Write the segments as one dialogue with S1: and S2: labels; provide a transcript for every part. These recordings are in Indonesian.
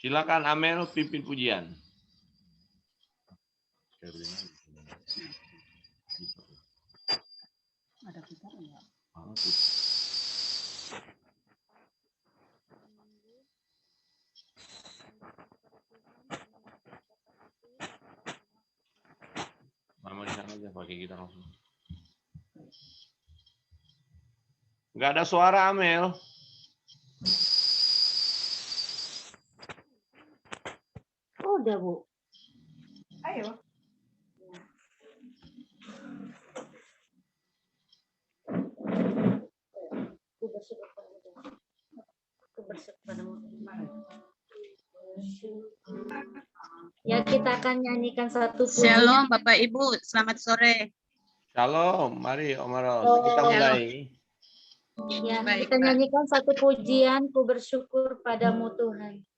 S1: Silakan Amel pimpin pujian.
S2: Ada gitar enggak?
S1: Mama di sana aja pakai gitar langsung. Nggak ada suara Amel.
S2: Udah, Bu.
S3: Ayo.
S2: Ya, kita akan nyanyikan satu pujian.
S4: Shalom Bapak Ibu, selamat sore.
S1: Shalom, mari Om Eros, kita mulai.
S2: Ya,
S4: Baik,
S2: kita
S4: Pak.
S2: nyanyikan satu pujian, ku bersyukur padamu Tuhan.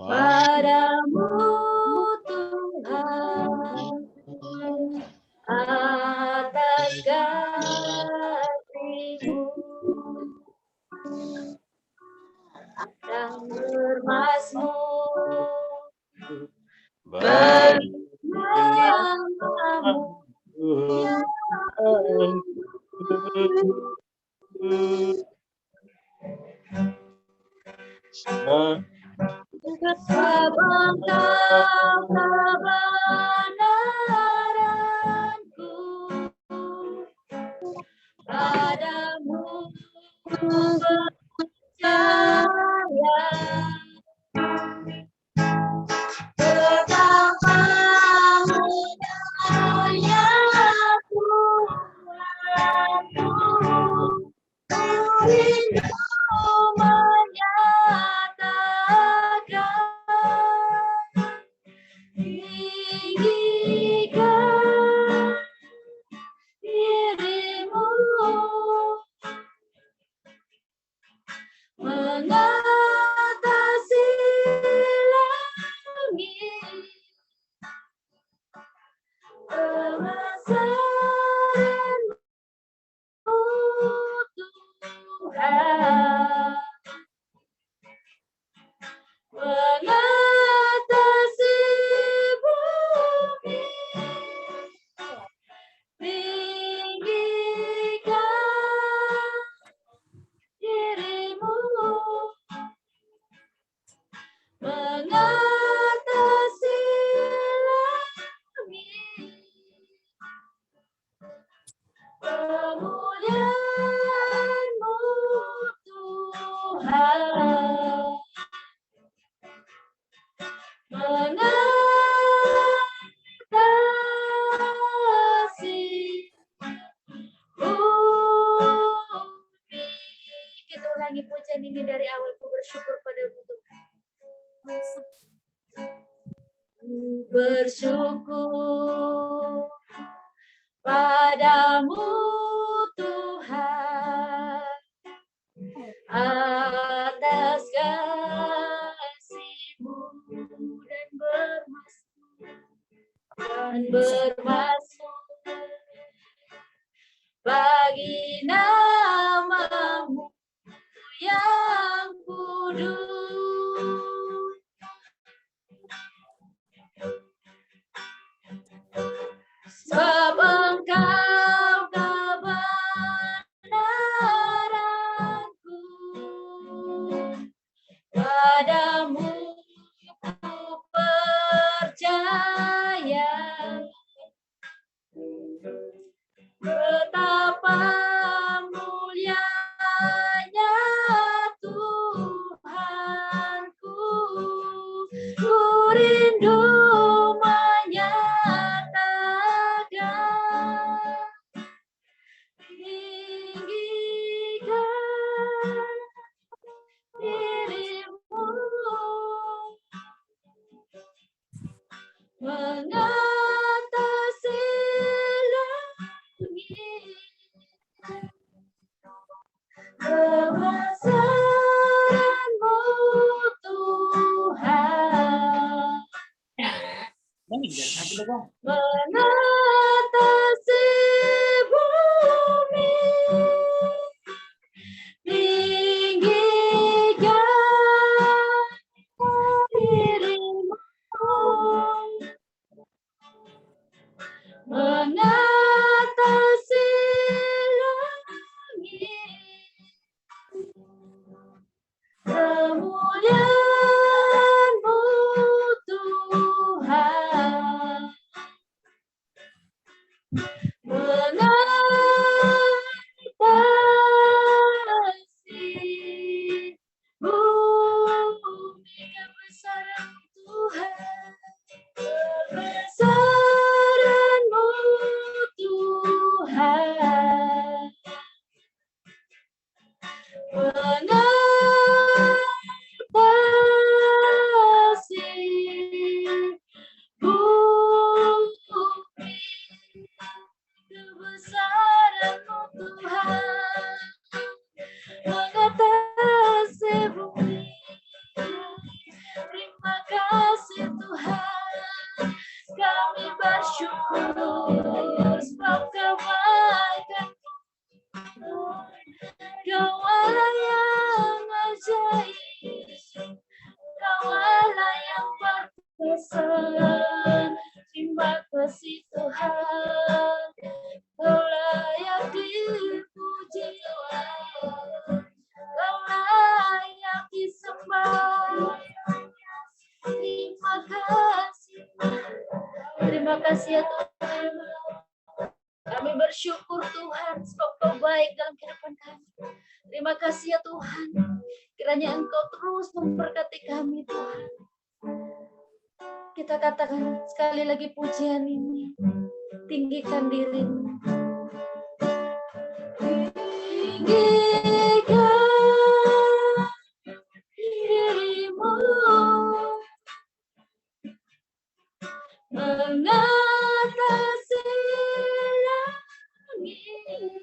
S2: Padamu Tuhan, atas kasih-Mu dan bermazmur bagi nama-Mu yang sebangkang kebenaranku, padamu ku percaya, betapa mudahnya Tuhanku, ku rindu menyatakan tinggikan dirimu, mengatasi langit, kebesaran-Mu Tuhan, mengatasi bumi, tinggikan dirimu, mengatasi langit, kemuliaan-Mu Tuhan, mengatasi bumi. Kita ulangi pujian ini dari awal. Ku bersyukur padamu Tuhan. Ku bersyukur padamu Tuhan, atas kasih-Mu dan bermazmur bagi nama-Mu yang kudus, sebab Engkau kebenaranku, padamu ku percaya, betapa mulianya Tuhanku, ku rindu menyatakan tinggikan dirimu, mengatasi langit, kebesaran-Mu Tuhan, mengatasi kasih Tuhan, kami bersyukur sebab kebaikan-Mu. Kau Allah yang ajaib, Kau Allah yang perkasa. Terima kasih Tuhan, Kau layak dipuji, Kau layak disembah. Terima kasih ya Tuhan. Kami bersyukur Tuhan sebab Kau baik dalam kehidupan kami. Terima kasih ya Tuhan. Kiranya Engkau terus memberkati kami Tuhan. Kita katakan sekali lagi pujian ini. Tinggikan dirimu. Tinggikan dirimu. Mengatasi langit.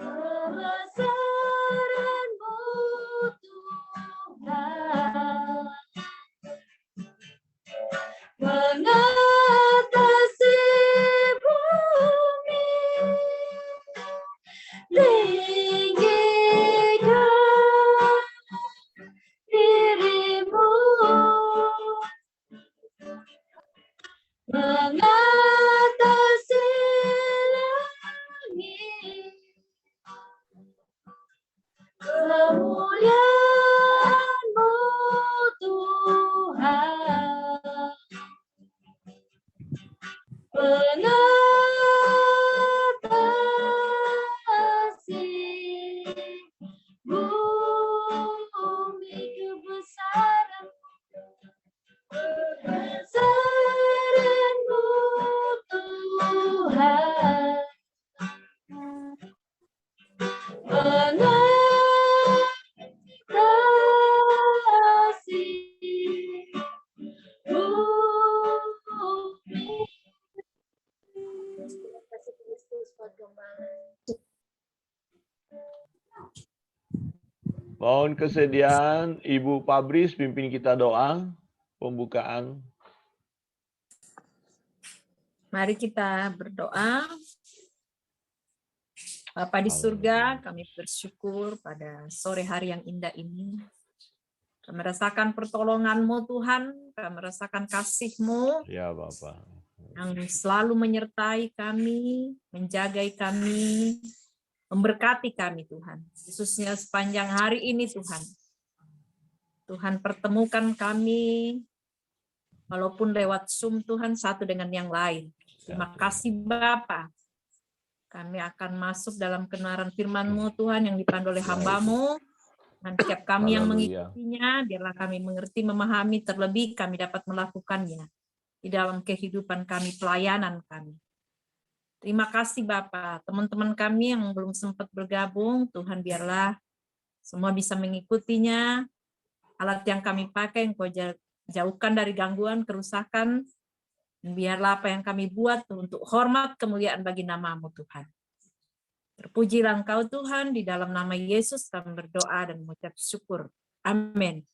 S2: Kebesaran-Mu Tuhan. Mengatasi bumi. Tinggikan dirimu. Mengatasi langit. Kemuliaan-Mu Tuhan. Mengatasi bumi kebesaran-Mu. Kebesaran-Mu Tuhan. Mengatasi bumi. Terima kasih Kristus buat gembala.
S1: Mohon kesediaan Ibu Pabris pimpin kita doa pembukaan.
S5: Mari kita berdoa. Bapa di surga, kami bersyukur pada sore hari yang indah ini. Kami merasakan pertolongan-Mu Tuhan, kami merasakan kasih-Mu
S1: Ya Bapak.
S5: yang selalu menyertai kami, menjagai kami, memberkati kami Tuhan. Khususnya sepanjang hari ini Tuhan. Tuhan pertemukan kami, walaupun lewat Zoom Tuhan satu dengan yang lain. Terima kasih Bapa. Kami akan masuk dalam kebenaran firman-Mu Tuhan yang dipandu oleh hamba-Mu. Dan setiap kami yang mengikutinya, biarlah kami mengerti, memahami, terlebih kami dapat melakukannya di dalam kehidupan kami, pelayanan kami. Terima kasih Bapak. Teman-teman kami yang belum sempat bergabung, Tuhan biarlah semua bisa mengikutinya. Alat yang kami pakai, Engkau jauhkan dari gangguan, kerusakan. Biarlah apa yang kami buat untuk hormat kemuliaan bagi nama-Mu Tuhan. Terpujilah Engkau Tuhan, di dalam nama Yesus kami berdoa dan mengucap syukur. Amin.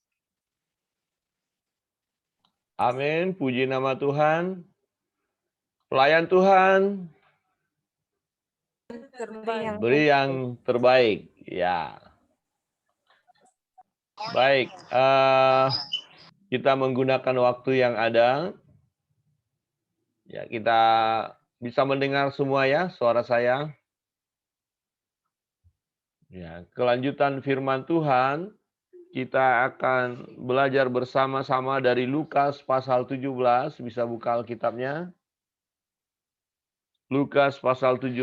S1: Amin, puji nama Tuhan. Pelayan Tuhan, beri yang terbaik. Ya. Baik, kita menggunakan waktu yang ada. Ya, kita bisa mendengar semua ya suara saya. Ya, kelanjutan firman Tuhan, kita akan belajar bersama-sama dari Lukas pasal 17, bisa buka Alkitabnya. Lukas pasal 17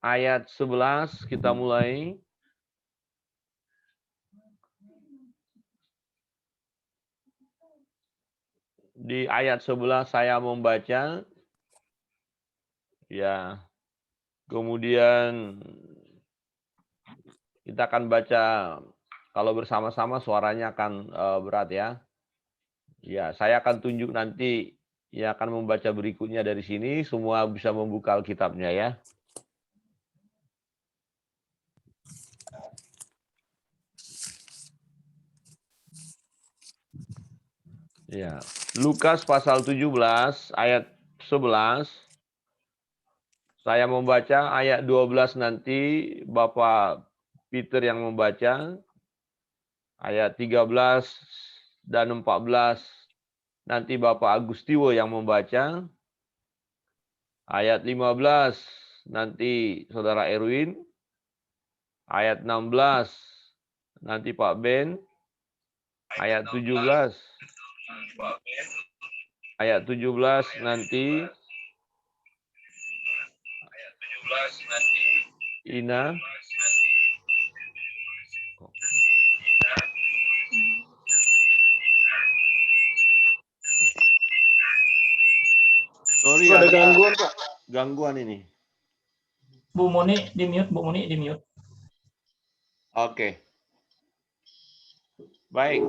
S1: ayat 11 kita mulai. Di ayat 11 saya membaca. Ya. Kemudian kita akan baca, kalau bersama-sama suaranya akan berat ya. Ya, saya akan tunjuk nanti yang akan membaca berikutnya dari sini, semua bisa membuka Alkitabnya ya. Ya. Lukas pasal 17 ayat 11. Saya membaca ayat 12 nanti Bapak Peter yang membaca. Ayat 13 dan 14 nanti Bapak Agustiwo yang membaca. Ayat 15 nanti Saudara Erwin. Ayat 16 nanti Pak Ben. Ayat 17 nanti Ina. Sorry,
S6: Ada
S1: ada
S6: gangguan, Pak.
S1: gangguan ini.
S6: Bu Moni di mute.
S1: Oke. Baik,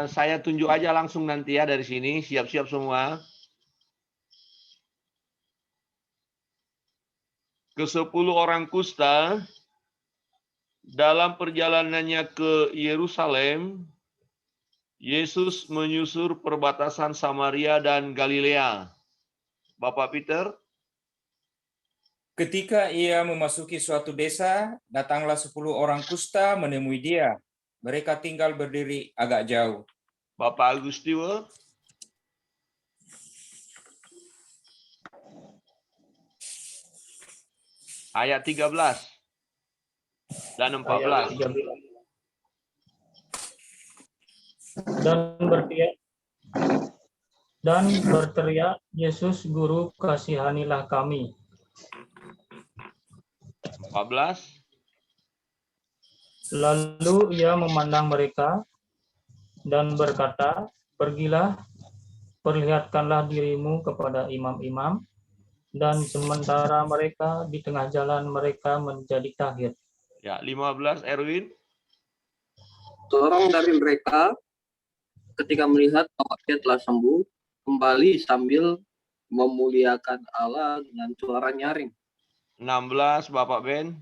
S1: saya tunjuk aja langsung nanti ya dari sini. Siap-siap semua. Ke-10 orang kusta dalam perjalanannya ke Yerusalem, Yesus menyusur perbatasan Samaria dan Galilea. Bapak Peter?
S7: Ketika ia memasuki suatu desa, datanglah 10 orang kusta menemui dia. Mereka tinggal berdiri agak jauh.
S1: Bapak Agustiwo? Ayat 13 dan 14.
S6: Dan berteriak, Yesus Guru, kasihanilah kami.
S1: 14.
S6: Lalu ia memandang mereka dan berkata, pergilah, perlihatkanlah dirimu kepada imam-imam. Dan sementara mereka di tengah jalan, mereka menjadi kaget.
S1: Ya, 15 Erwin.
S8: Seorang dari mereka ketika melihat bahwa dia telah sembuh, kembali sambil memuliakan Allah dengan suara nyaring.
S1: 16 Bapak Ben.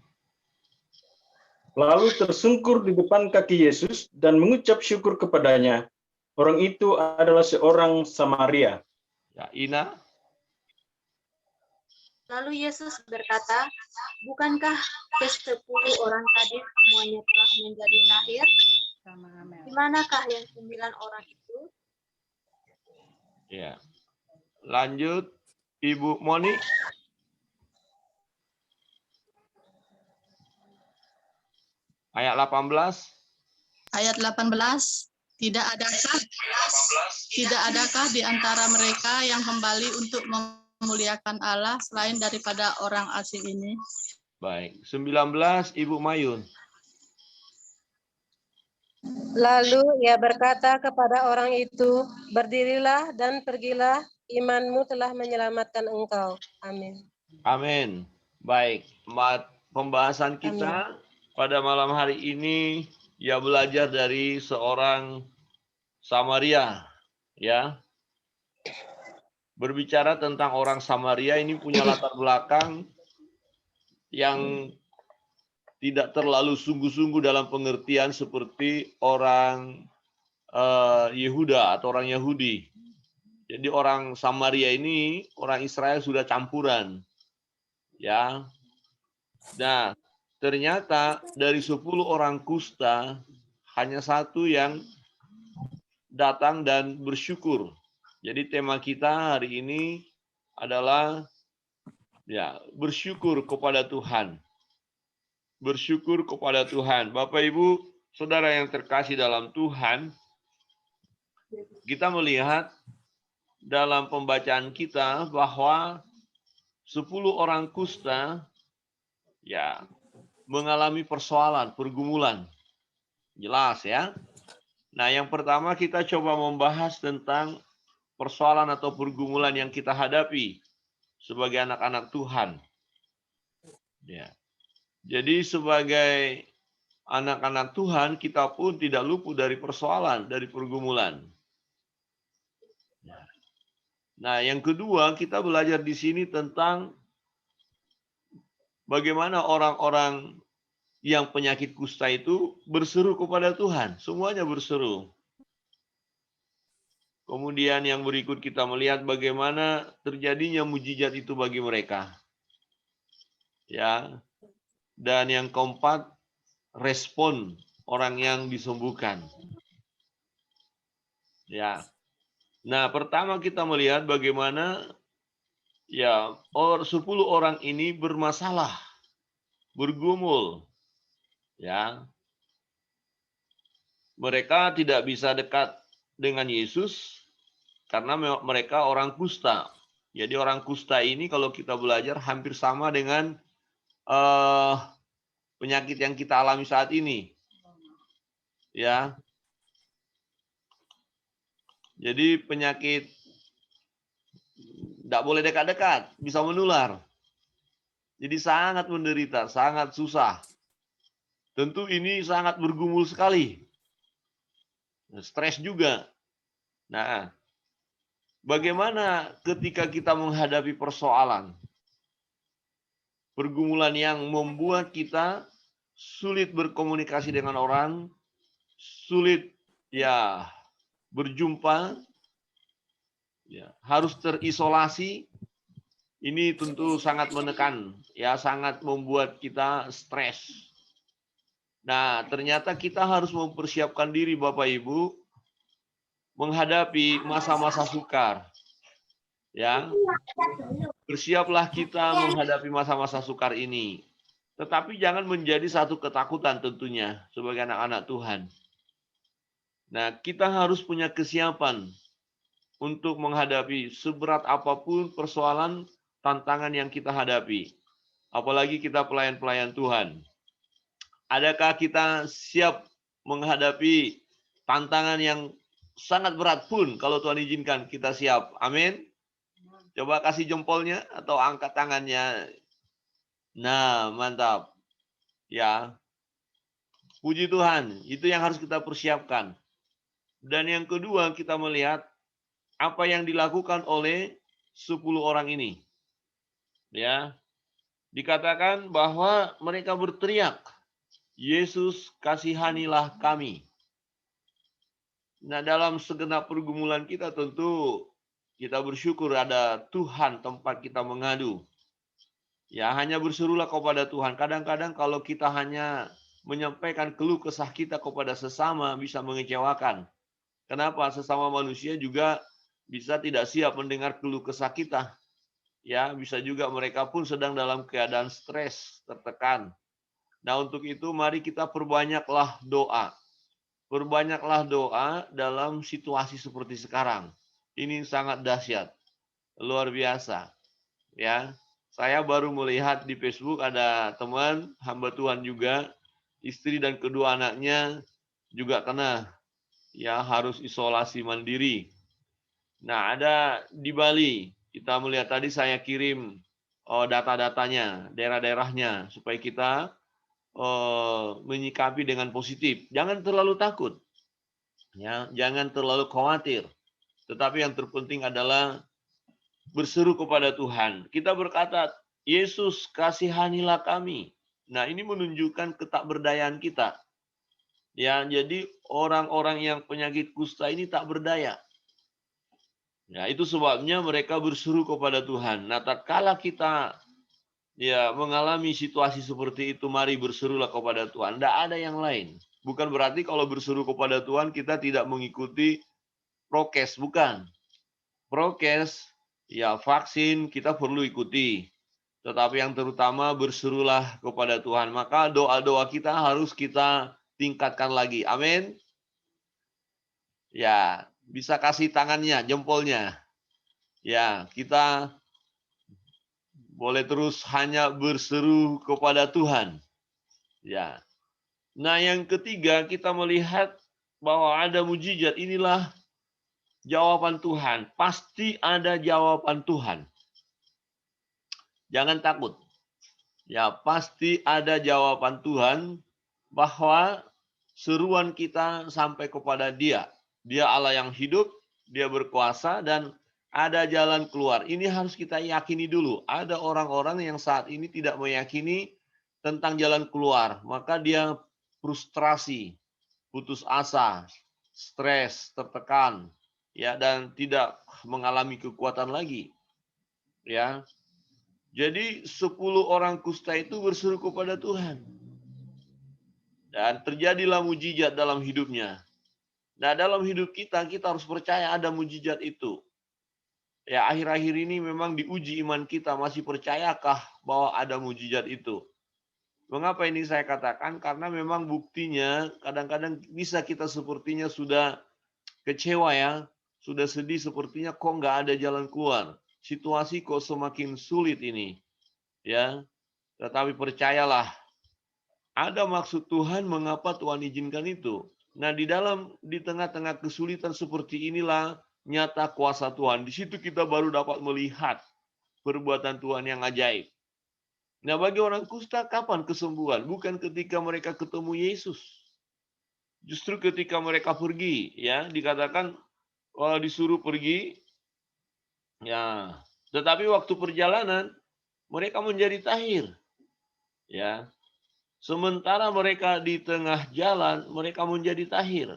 S9: Lalu tersungkur di depan kaki Yesus dan mengucap syukur kepadanya. Orang itu adalah seorang Samaria.
S1: Ya, Ina.
S2: Lalu Yesus berkata, bukankah ke-10 orang tadi semuanya telah menjadi lahir? Di manakah yang 9 orang itu?
S1: Ya. Lanjut Ibu Moni. Ayat 18.
S4: Ayat 18. Tidak adakah di antara mereka yang kembali untuk memuliakan Allah selain daripada orang asing ini?
S1: Baik, 19 Ibu Mayun.
S10: Lalu ia berkata kepada orang itu, berdirilah dan pergilah, imanmu telah menyelamatkan engkau. Amin.
S1: Amin. Baik, pembahasan kita pada malam hari ini ya belajar dari seorang Samaria, ya. Berbicara tentang orang Samaria ini punya latar belakang yang tidak terlalu sungguh-sungguh dalam pengertian seperti orang Yehuda atau orang Yahudi. Jadi orang Samaria ini, orang Israel sudah campuran. Ya. Nah, ternyata dari 10 orang kusta hanya satu yang datang dan bersyukur. Jadi tema kita hari ini adalah ya, bersyukur kepada Tuhan. Bersyukur kepada Tuhan. Bapak Ibu, Saudara yang terkasih dalam Tuhan, kita melihat dalam pembacaan kita bahwa 10 orang kusta ya mengalami persoalan, pergumulan. Jelas ya. Nah, yang pertama kita coba membahas tentang persoalan atau pergumulan yang kita hadapi sebagai anak-anak Tuhan. Ya. Jadi sebagai anak-anak Tuhan, kita pun tidak luput dari persoalan, dari pergumulan. Nah, yang kedua, kita belajar di sini tentang bagaimana orang-orang yang penyakit kusta itu berseru kepada Tuhan. Semuanya berseru. Kemudian yang berikut kita melihat bagaimana terjadinya mujizat itu bagi mereka. Ya. Dan yang keempat, respon orang yang disembuhkan. Ya. Nah, pertama kita melihat bagaimana 10 orang ini bermasalah, bergumul. Ya. Mereka tidak bisa dekat dengan Yesus karena mereka orang kusta. Jadi orang kusta ini kalau kita belajar hampir sama dengan penyakit yang kita alami saat ini. Ya. Jadi penyakit tidak boleh dekat-dekat, bisa menular. Jadi sangat menderita, sangat susah. Tentu ini sangat bergumul sekali. Stres juga. Nah, bagaimana ketika kita menghadapi persoalan? Pergumulan yang membuat kita sulit berkomunikasi dengan orang, sulit berjumpa, harus terisolasi. Ini tentu sangat menekan, sangat membuat kita stres. Nah, ternyata kita harus mempersiapkan diri Bapak Ibu menghadapi masa-masa sukar. Ya. Bersiaplah kita menghadapi masa-masa sukar ini. Tetapi jangan menjadi satu ketakutan tentunya sebagai anak-anak Tuhan. Nah, kita harus punya kesiapan untuk menghadapi seberat apapun persoalan, tantangan yang kita hadapi. Apalagi kita pelayan-pelayan Tuhan. Adakah kita siap menghadapi tantangan yang sangat berat pun kalau Tuhan izinkan kita siap? Amin. Coba kasih jempolnya atau angkat tangannya. Nah, mantap. Ya. Puji Tuhan, itu yang harus kita persiapkan. Dan yang kedua, kita melihat apa yang dilakukan oleh 10 orang ini. Ya. Dikatakan bahwa mereka berteriak, Yesus, kasihanilah kami. Nah, dalam segenap pergumulan kita tentu kita bersyukur ada Tuhan tempat kita mengadu. Ya, hanya berserulah kepada Tuhan. Kadang-kadang kalau kita hanya menyampaikan keluh kesah kita kepada sesama bisa mengecewakan. Kenapa? Sesama manusia juga bisa tidak siap mendengar keluh kesah kita. Ya, bisa juga mereka pun sedang dalam keadaan stres, tertekan. Nah, untuk itu mari kita perbanyaklah doa. Perbanyaklah doa dalam situasi seperti sekarang. Ini sangat dahsyat. Luar biasa. Ya. Saya baru melihat di Facebook ada teman hamba Tuhan juga, istri dan kedua anaknya juga kena harus isolasi mandiri. Nah, ada di Bali. Kita melihat tadi saya kirim data-datanya, daerah-daerahnya supaya kita menyikapi dengan positif. Jangan terlalu takut. Ya, jangan terlalu khawatir. Tetapi yang terpenting adalah berseru kepada Tuhan. Kita berkata, Yesus, kasihanilah kami. Nah, ini menunjukkan ketakberdayaan kita. Ya, jadi orang-orang yang penyakit kusta ini tak berdaya. Ya, itu sebabnya mereka berseru kepada Tuhan. Nah, tatkala kita mengalami situasi seperti itu, mari berserulah kepada Tuhan. Tidak ada yang lain. Bukan berarti kalau berseru kepada Tuhan kita tidak mengikuti prokes, bukan. Prokes, vaksin kita perlu ikuti. Tetapi yang terutama berserulah kepada Tuhan. Maka doa-doa kita harus kita tingkatkan lagi. Amin. Ya, bisa kasih tangannya, jempolnya. Ya, kita boleh terus hanya berseru kepada Tuhan. Ya. Nah, yang ketiga kita melihat bahwa ada mujizat. Inilah jawaban Tuhan. Pasti ada jawaban Tuhan. Jangan takut. Ya, pasti ada jawaban Tuhan bahwa seruan kita sampai kepada Dia. Dia Allah yang hidup, Dia berkuasa dan ada jalan keluar. Ini harus kita yakini dulu. Ada orang-orang yang saat ini tidak meyakini tentang jalan keluar. Maka dia frustrasi, putus asa, stres, tertekan. ya, dan tidak mengalami kekuatan lagi. Ya. Jadi 10 orang kusta itu berseru kepada Tuhan. Dan terjadilah mujizat dalam hidupnya. Nah, dalam hidup kita harus percaya ada mujizat itu. Ya, akhir-akhir ini memang diuji iman kita, masih percayakah bahwa ada mujizat itu? Mengapa ini saya katakan? Karena memang buktinya kadang-kadang bisa kita sepertinya sudah kecewa ya, sudah sedih sepertinya kok nggak ada jalan keluar. Situasi kok semakin sulit ini. Ya, tetapi percayalah, ada maksud Tuhan mengapa Tuhan izinkan itu. Nah, di tengah-tengah kesulitan seperti inilah nyata kuasa Tuhan. Di situ kita baru dapat melihat perbuatan Tuhan yang ajaib. Nah, bagi orang kusta kapan kesembuhan? Bukan ketika mereka ketemu Yesus. Justru ketika mereka pergi, ya, dikatakan disuruh pergi, ya. Tetapi waktu perjalanan mereka menjadi tahir, ya. Sementara mereka di tengah jalan, mereka menjadi tahir.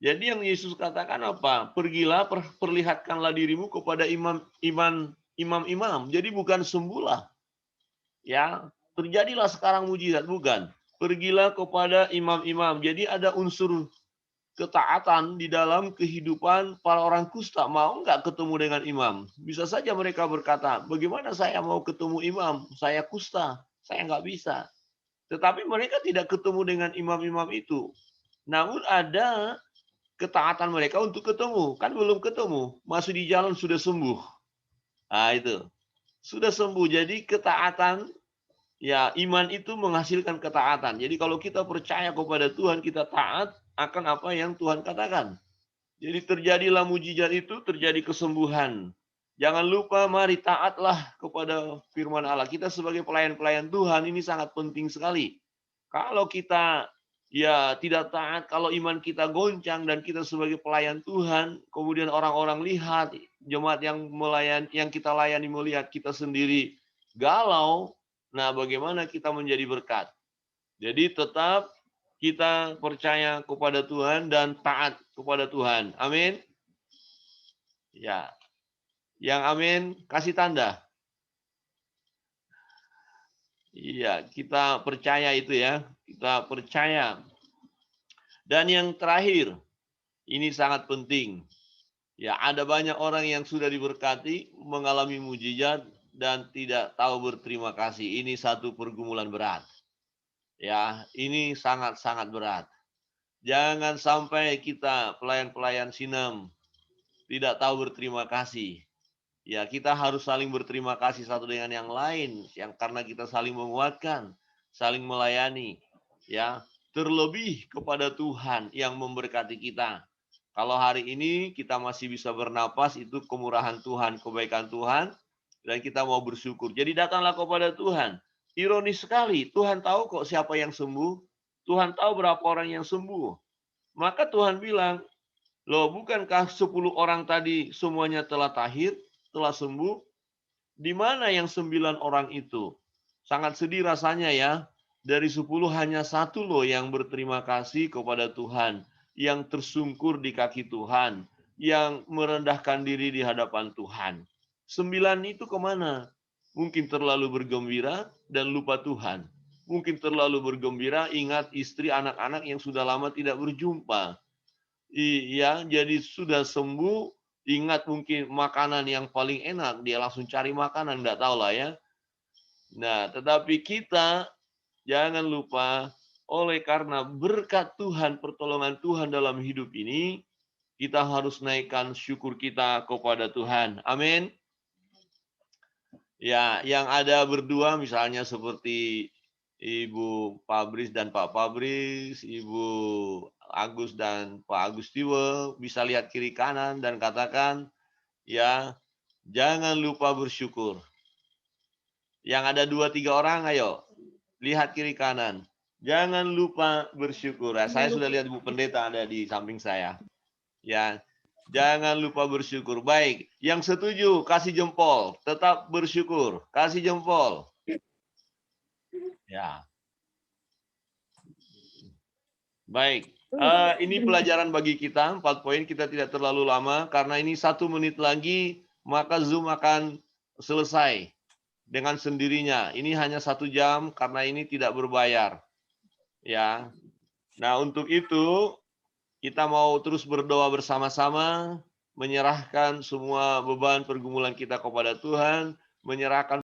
S1: Jadi yang Yesus katakan apa? Pergilah, perlihatkanlah dirimu kepada imam-imam. Jadi bukan sembuhlah. Ya, terjadilah sekarang mujizat, bukan. Pergilah kepada imam-imam. Jadi ada unsur ketaatan di dalam kehidupan para orang kusta. Mau nggak ketemu dengan imam? Bisa saja mereka berkata, bagaimana saya mau ketemu imam? Saya kusta, saya nggak bisa. Tetapi mereka tidak ketemu dengan imam-imam itu. Namun ada ketaatan mereka untuk ketemu. Kan belum ketemu, masih di jalan sudah sembuh. Nah itu, sudah sembuh. Jadi ketaatan, ya, iman itu menghasilkan ketaatan. Jadi kalau kita percaya kepada Tuhan, kita taat akan apa yang Tuhan katakan. Jadi terjadilah mujizat itu, terjadi kesembuhan. Jangan lupa, mari taatlah kepada firman Allah. Kita sebagai pelayan-pelayan Tuhan ini sangat penting sekali. Kalau kita ya tidak taat, kalau iman kita goncang dan kita sebagai pelayan Tuhan, kemudian orang-orang lihat, jemaat yang kita layani melihat kita sendiri galau, nah bagaimana kita menjadi berkat? Jadi tetap kita percaya kepada Tuhan dan taat kepada Tuhan. Amin. Ya. Yang amin, kasih tanda. Iya, kita percaya itu ya. Kita percaya. Dan yang terakhir, ini sangat penting. Ya, ada banyak orang yang sudah diberkati, mengalami mujizat, dan tidak tahu berterima kasih. Ini satu pergumulan berat. Ya, ini sangat-sangat berat. Jangan sampai kita pelayan-pelayan Sinem tidak tahu berterima kasih. Ya, kita harus saling berterima kasih satu dengan yang lain, yang karena kita saling menguatkan, saling melayani, ya, terlebih kepada Tuhan yang memberkati kita. Kalau hari ini kita masih bisa bernapas, itu kemurahan Tuhan, kebaikan Tuhan, dan kita mau bersyukur. Jadi datanglah kepada Tuhan. Ironis sekali, Tuhan tahu kok siapa yang sembuh, Tuhan tahu berapa orang yang sembuh. Maka Tuhan bilang, loh, bukankah 10 orang tadi semuanya telah tahir, telah sembuh? Di mana yang 9 orang itu? Sangat sedih rasanya ya. Dari 10 hanya 1 loh yang berterima kasih kepada Tuhan, yang tersungkur di kaki Tuhan, yang merendahkan diri di hadapan Tuhan. 9 itu kemana? Mungkin terlalu bergembira dan lupa Tuhan. Mungkin terlalu bergembira ingat istri, anak-anak yang sudah lama tidak berjumpa. Iya, jadi sudah sembuh, ingat mungkin makanan yang paling enak, dia langsung cari makanan, enggak tahu lah ya. Nah, tetapi kita jangan lupa, oleh karena berkat Tuhan, pertolongan Tuhan dalam hidup ini, kita harus naikkan syukur kita kepada Tuhan. Amin. Ya, yang ada berdua misalnya seperti Ibu Pabris dan Pak Pabris, Ibu Agus dan Pak Agustiwe, bisa lihat kiri kanan dan katakan, ya, jangan lupa bersyukur. Yang ada 2-3 orang, ayo, lihat kiri kanan. Jangan lupa bersyukur. Ya, saya sudah lihat Bu Pendeta ada di samping saya. Ya, jangan lupa bersyukur. Baik, yang setuju, kasih jempol. Tetap bersyukur. Kasih jempol. Ya. Baik. Ini pelajaran bagi kita, 4 poin, kita tidak terlalu lama, karena ini 1 menit lagi, maka Zoom akan selesai dengan sendirinya. Ini hanya 1 jam, karena ini tidak berbayar. Ya. Nah, untuk itu, kita mau terus berdoa bersama-sama, menyerahkan semua beban pergumulan kita kepada Tuhan, menyerahkan